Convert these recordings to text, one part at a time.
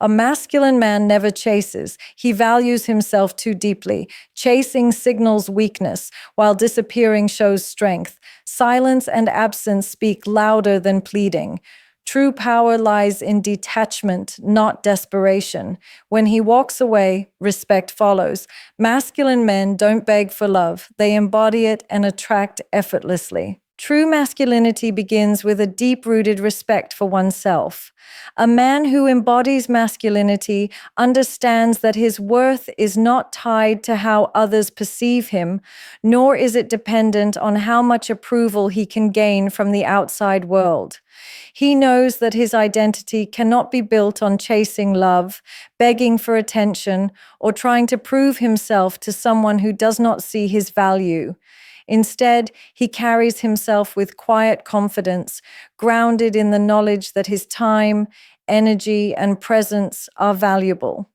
A masculine man never chases. He values himself too deeply. Chasing signals weakness, while disappearing shows strength. Silence and absence speak louder than pleading. True power lies in detachment, not desperation. When he walks away, respect follows. Masculine men don't beg for love. They embody it and attract effortlessly. True masculinity begins with a deep-rooted respect for oneself. A man who embodies masculinity understands that his worth is not tied to how others perceive him, nor is it dependent on how much approval he can gain from the outside world. He knows that his identity cannot be built on chasing love, begging for attention, or trying to prove himself to someone who does not see his value. Instead, he carries himself with quiet confidence, grounded in the knowledge that his time, energy, and presence are valuable.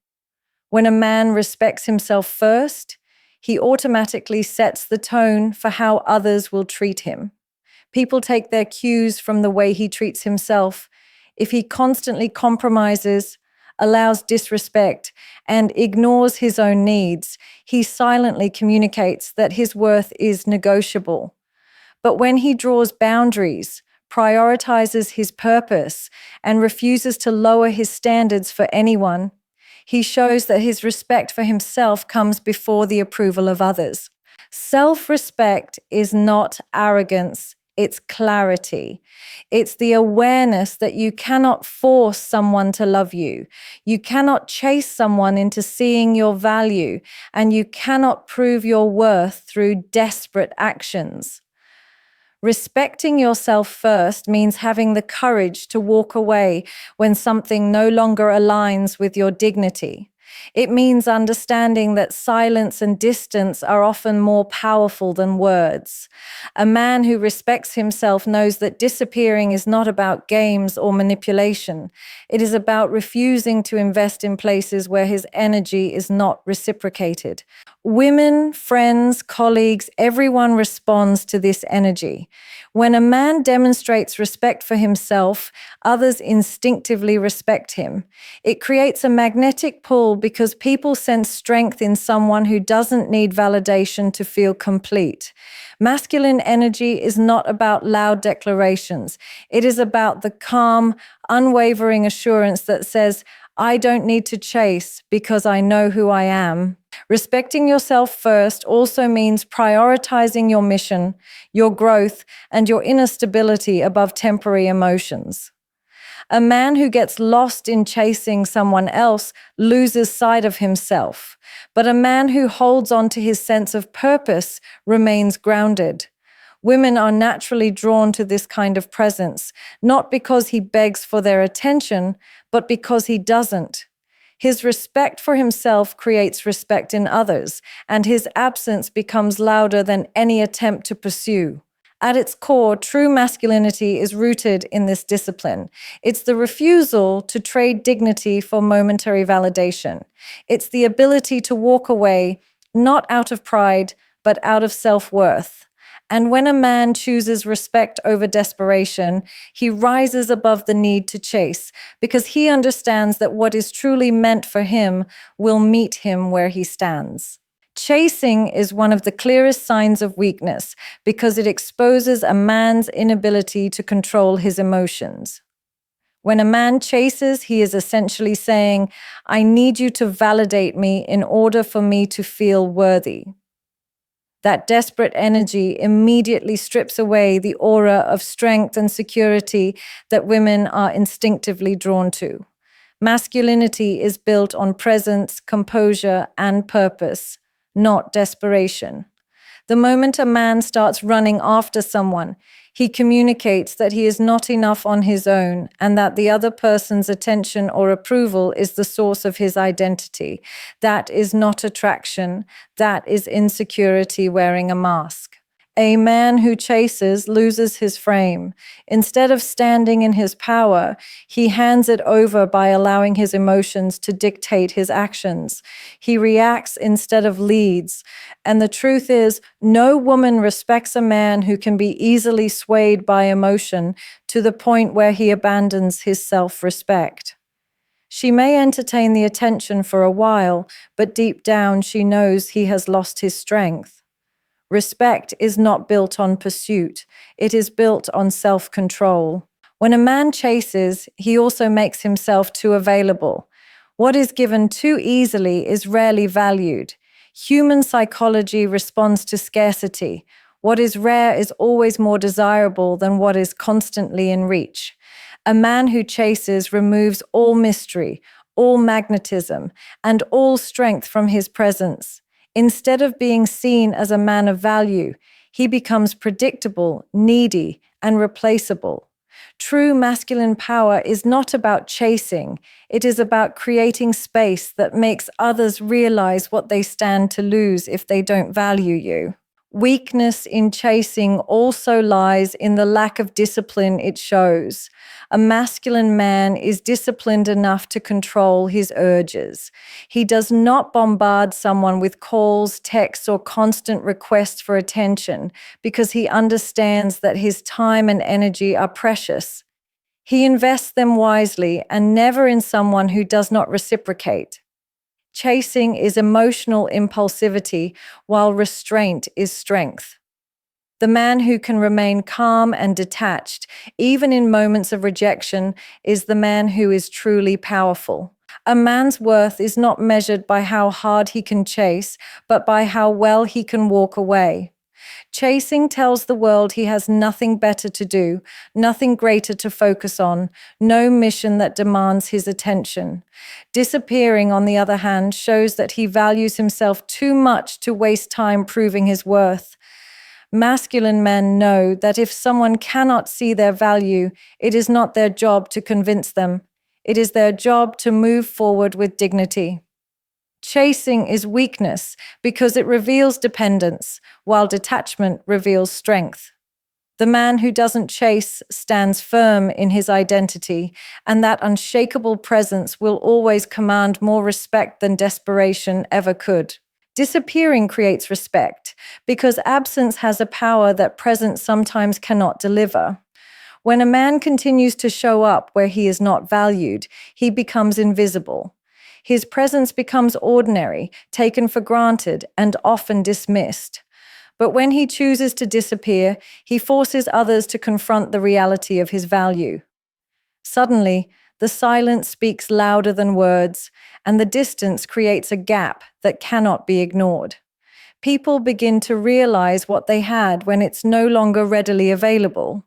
When a man respects himself first, he automatically sets the tone for how others will treat him. People take their cues from the way he treats himself. If he constantly compromises, allows disrespect, and ignores his own needs, he silently communicates that his worth is negotiable. But when he draws boundaries, prioritizes his purpose, and refuses to lower his standards for anyone, he shows that his respect for himself comes before the approval of others. Self-respect is not arrogance. It's clarity. It's the awareness that you cannot force someone to love you. You cannot chase someone into seeing your value, and you cannot prove your worth through desperate actions. Respecting yourself first means having the courage to walk away when something no longer aligns with your dignity. It means understanding that silence and distance are often more powerful than words. A man who respects himself knows that disappearing is not about games or manipulation. It is about refusing to invest in places where his energy is not reciprocated. Women, friends, colleagues, everyone responds to this energy. When a man demonstrates respect for himself, others instinctively respect him. It creates a magnetic pull because people sense strength in someone who doesn't need validation to feel complete. Masculine energy is not about loud declarations. It is about the calm, unwavering assurance that says, I don't need to chase because I know who I am. Respecting yourself first also means prioritizing your mission, your growth, and your inner stability above temporary emotions. A man who gets lost in chasing someone else loses sight of himself, but a man who holds on to his sense of purpose remains grounded. Women are naturally drawn to this kind of presence, not because he begs for their attention, but because he doesn't. His respect for himself creates respect in others, and his absence becomes louder than any attempt to pursue. At its core, true masculinity is rooted in this discipline. It's the refusal to trade dignity for momentary validation. It's the ability to walk away, not out of pride, but out of self-worth. And when a man chooses respect over desperation, he rises above the need to chase, because he understands that what is truly meant for him will meet him where he stands. Chasing is one of the clearest signs of weakness because it exposes a man's inability to control his emotions. When a man chases, he is essentially saying, I need you to validate me in order for me to feel worthy. That desperate energy immediately strips away the aura of strength and security that women are instinctively drawn to. Masculinity is built on presence, composure, and purpose, not desperation. The moment a man starts running after someone, he communicates that he is not enough on his own and that the other person's attention or approval is the source of his identity. That is not attraction. That is insecurity wearing a mask. A man who chases loses his frame. Instead of standing in his power, he hands it over by allowing his emotions to dictate his actions. He reacts instead of leads. And the truth is, no woman respects a man who can be easily swayed by emotion to the point where he abandons his self-respect. She may entertain the attention for a while, but deep down she knows he has lost his strength. Respect is not built on pursuit, it is built on self-control. When a man chases, he also makes himself too available. What is given too easily is rarely valued. Human psychology responds to scarcity. What is rare is always more desirable than what is constantly in reach. A man who chases removes all mystery, all magnetism, and all strength from his presence. Instead of being seen as a man of value, he becomes predictable, needy, and replaceable. True masculine power is not about chasing, it is about creating space that makes others realize what they stand to lose if they don't value you. Weakness in chasing also lies in the lack of discipline it shows. A masculine man is disciplined enough to control his urges. He does not bombard someone with calls, texts, or constant requests for attention because he understands that his time and energy are precious. He invests them wisely and never in someone who does not reciprocate. Chasing is emotional impulsivity, while restraint is strength. The man who can remain calm and detached, even in moments of rejection, is the man who is truly powerful. A man's worth is not measured by how hard he can chase, but by how well he can walk away. Chasing tells the world he has nothing better to do, nothing greater to focus on, no mission that demands his attention. Disappearing, on the other hand, shows that he values himself too much to waste time proving his worth. Masculine men know that if someone cannot see their value, it is not their job to convince them. It is their job to move forward with dignity. Chasing is weakness because it reveals dependence, while detachment reveals strength. The man who doesn't chase stands firm in his identity, and that unshakable presence will always command more respect than desperation ever could. Disappearing creates respect because absence has a power that presence sometimes cannot deliver. When a man continues to show up where he is not valued, he becomes invisible. His presence becomes ordinary, taken for granted, and often dismissed. But when he chooses to disappear, he forces others to confront the reality of his value. Suddenly, the silence speaks louder than words, and the distance creates a gap that cannot be ignored. People begin to realize what they had when it's no longer readily available.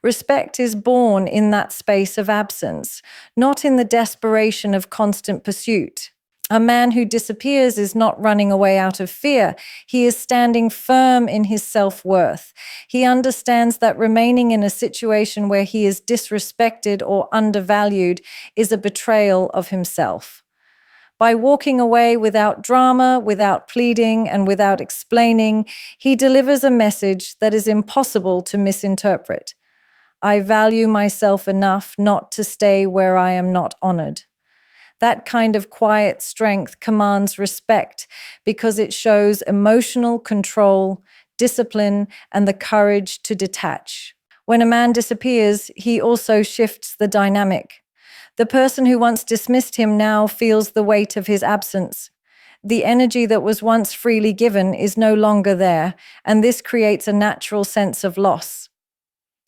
Respect is born in that space of absence, not in the desperation of constant pursuit. A man who disappears is not running away out of fear. He is standing firm in his self-worth. He understands that remaining in a situation where he is disrespected or undervalued is a betrayal of himself. By walking away without drama, without pleading, and without explaining, he delivers a message that is impossible to misinterpret. I value myself enough not to stay where I am not honored. That kind of quiet strength commands respect because it shows emotional control, discipline, and the courage to detach. When a man disappears, he also shifts the dynamic. The person who once dismissed him now feels the weight of his absence. The energy that was once freely given is no longer there, and this creates a natural sense of loss.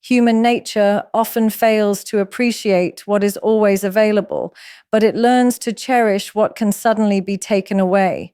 Human nature often fails to appreciate what is always available, but it learns to cherish what can suddenly be taken away.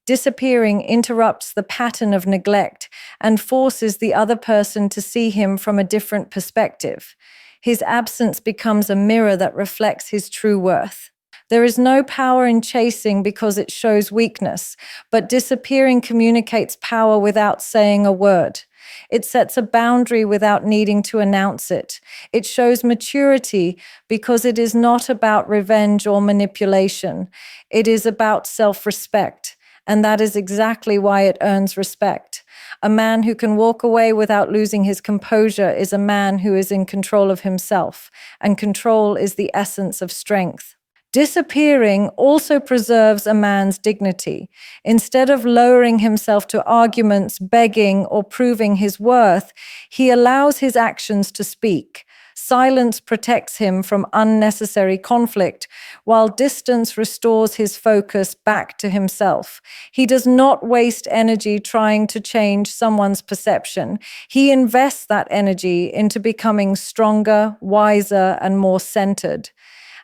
Disappearing interrupts the pattern of neglect and forces the other person to see him from a different perspective. His absence becomes a mirror that reflects his true worth. There is no power in chasing because it shows weakness, but disappearing communicates power without saying a word. It sets a boundary without needing to announce it. It shows maturity because it is not about revenge or manipulation. It is about self-respect, and that is exactly why it earns respect. A man who can walk away without losing his composure is a man who is in control of himself, and control is the essence of strength. Disappearing also preserves a man's dignity. Instead of lowering himself to arguments, begging, or proving his worth, he allows his actions to speak. Silence protects him from unnecessary conflict, while distance restores his focus back to himself. He does not waste energy trying to change someone's perception. He invests that energy into becoming stronger, wiser, and more centered.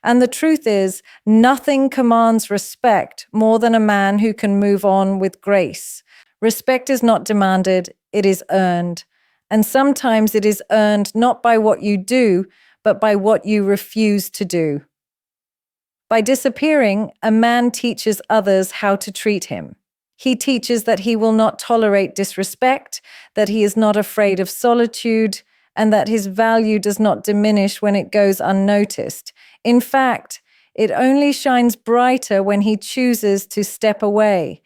And the truth is, nothing commands respect more than a man who can move on with grace. Respect is not demanded, it is earned. And sometimes it is earned not by what you do, but by what you refuse to do. By disappearing, a man teaches others how to treat him. He teaches that he will not tolerate disrespect, that he is not afraid of solitude, and that his value does not diminish when it goes unnoticed. In fact, it only shines brighter when he chooses to step away.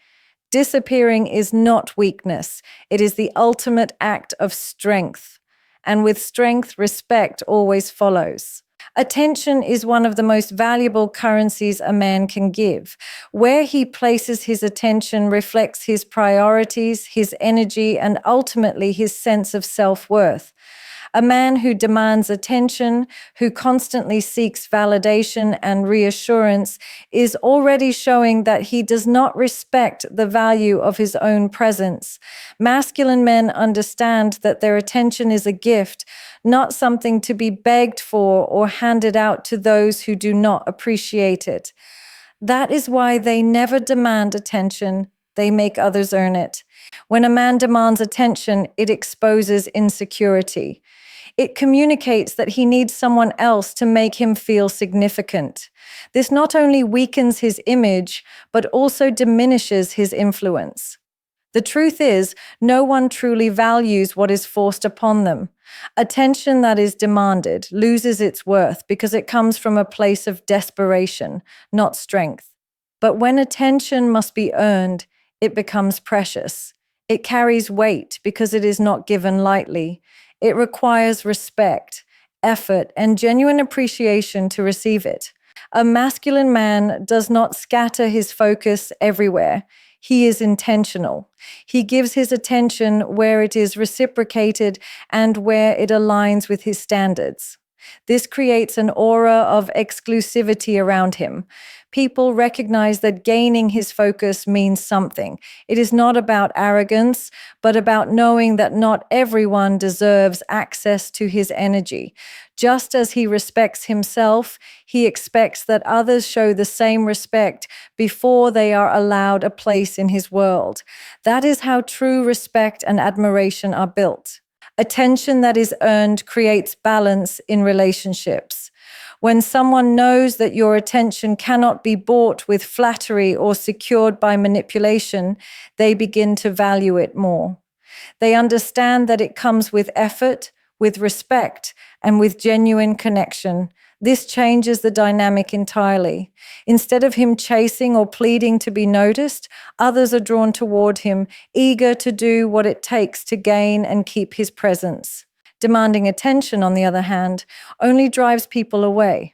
Disappearing is not weakness, it is the ultimate act of strength. And with strength, respect always follows. Attention is one of the most valuable currencies a man can give. Where he places his attention reflects his priorities, his energy, and ultimately his sense of self-worth. A man who demands attention, who constantly seeks validation and reassurance, is already showing that he does not respect the value of his own presence. Masculine men understand that their attention is a gift, not something to be begged for or handed out to those who do not appreciate it. That is why they never demand attention, they make others earn it. When a man demands attention, it exposes insecurity. It communicates that he needs someone else to make him feel significant. This not only weakens his image, but also diminishes his influence. The truth is, no one truly values what is forced upon them. Attention that is demanded loses its worth because it comes from a place of desperation, not strength. But when attention must be earned, it becomes precious. It carries weight because it is not given lightly. It requires respect, effort, and genuine appreciation to receive it. A masculine man does not scatter his focus everywhere. He is intentional. He gives his attention where it is reciprocated and where it aligns with his standards. This creates an aura of exclusivity around him. People recognize that gaining his focus means something. It is not about arrogance, but about knowing that not everyone deserves access to his energy. Just as he respects himself, he expects that others show the same respect before they are allowed a place in his world. That is how true respect and admiration are built. Attention that is earned creates balance in relationships. When someone knows that your attention cannot be bought with flattery or secured by manipulation, they begin to value it more. They understand that it comes with effort, with respect, and with genuine connection. This changes the dynamic entirely. Instead of him chasing or pleading to be noticed, others are drawn toward him, eager to do what it takes to gain and keep his presence. Demanding attention, on the other hand, only drives people away.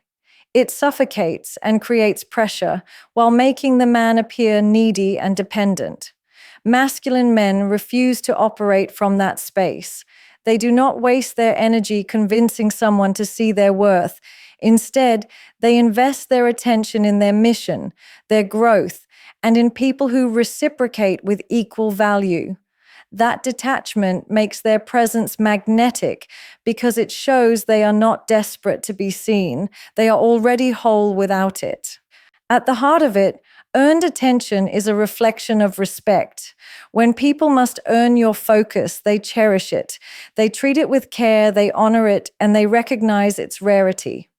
It suffocates and creates pressure while making the man appear needy and dependent. Masculine men refuse to operate from that space. They do not waste their energy convincing someone to see their worth. Instead, they invest their attention in their mission, their growth, and in people who reciprocate with equal value. That detachment makes their presence magnetic because it shows they are not desperate to be seen. They are already whole without it. At the heart of it, earned attention is a reflection of respect. When people must earn your focus, they cherish it. They treat it with care, they honor it, and they recognize its rarity.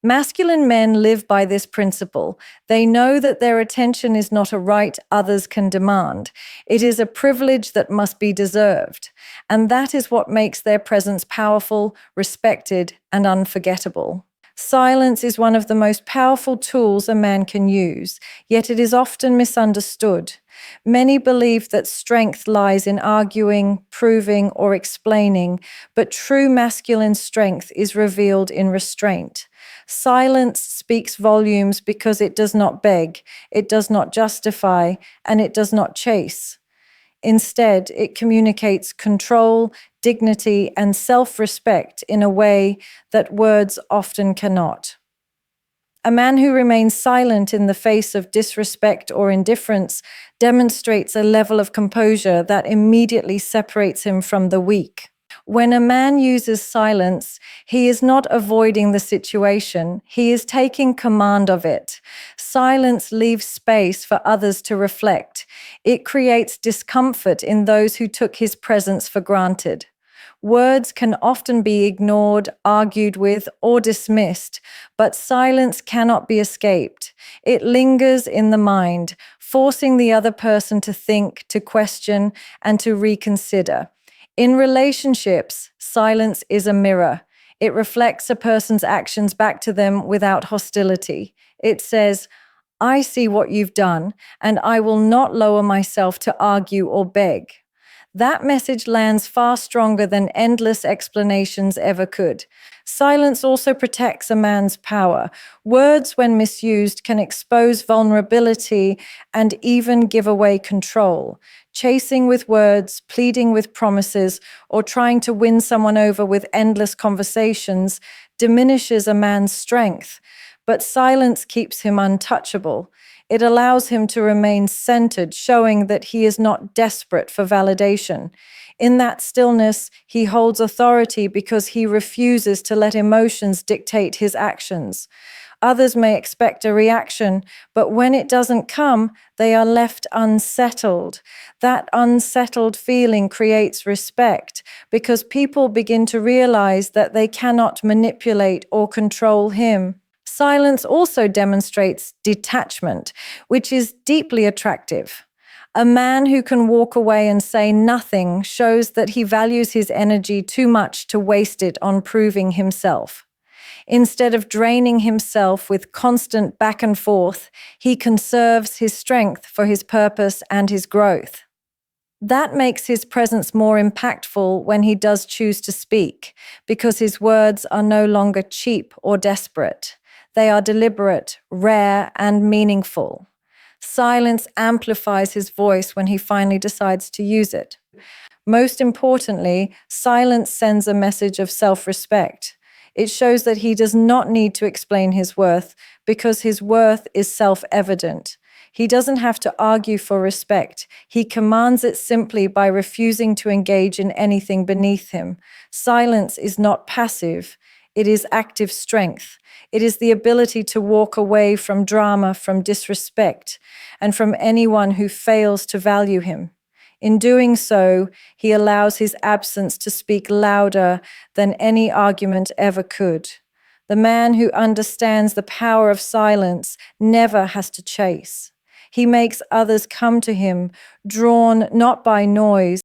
Masculine men live by this principle. They know that their attention is not a right others can demand. It is a privilege that must be deserved. And that is what makes their presence powerful, respected, and unforgettable. Silence is one of the most powerful tools a man can use, yet it is often misunderstood. Many believe that strength lies in arguing, proving, or explaining, but true masculine strength is revealed in restraint. Silence speaks volumes because it does not beg, it does not justify, and it does not chase. Instead, it communicates control, dignity, and self-respect in a way that words often cannot. A man who remains silent in the face of disrespect or indifference demonstrates a level of composure that immediately separates him from the weak. When a man uses silence, he is not avoiding the situation, he is taking command of it. Silence leaves space for others to reflect. It creates discomfort in those who took his presence for granted. Words can often be ignored, argued with, or dismissed, but silence cannot be escaped. It lingers in the mind, forcing the other person to think, to question, and to reconsider. In relationships, silence is a mirror. It reflects a person's actions back to them without hostility. It says, I see what you've done, and I will not lower myself to argue or beg. That message lands far stronger than endless explanations ever could. Silence also protects a man's power. Words, when misused, can expose vulnerability and even give away control. Chasing with words, pleading with promises, or trying to win someone over with endless conversations diminishes a man's strength. But silence keeps him untouchable. It allows him to remain centered, showing that he is not desperate for validation. In that stillness, he holds authority because he refuses to let emotions dictate his actions. Others may expect a reaction, but when it doesn't come, they are left unsettled. That unsettled feeling creates respect because people begin to realize that they cannot manipulate or control him. Silence also demonstrates detachment, which is deeply attractive. A man who can walk away and say nothing shows that he values his energy too much to waste it on proving himself. Instead of draining himself with constant back and forth, he conserves his strength for his purpose and his growth. That makes his presence more impactful when he does choose to speak, because his words are no longer cheap or desperate. They are deliberate, rare, and meaningful. Silence amplifies his voice when he finally decides to use it. Most importantly, silence sends a message of self-respect. It shows that he does not need to explain his worth because his worth is self-evident. He doesn't have to argue for respect. He commands it simply by refusing to engage in anything beneath him. Silence is not passive. It is active strength. It is the ability to walk away from drama, from disrespect, and from anyone who fails to value him. In doing so, he allows his absence to speak louder than any argument ever could. The man who understands the power of silence never has to chase. He makes others come to him, drawn not by noise,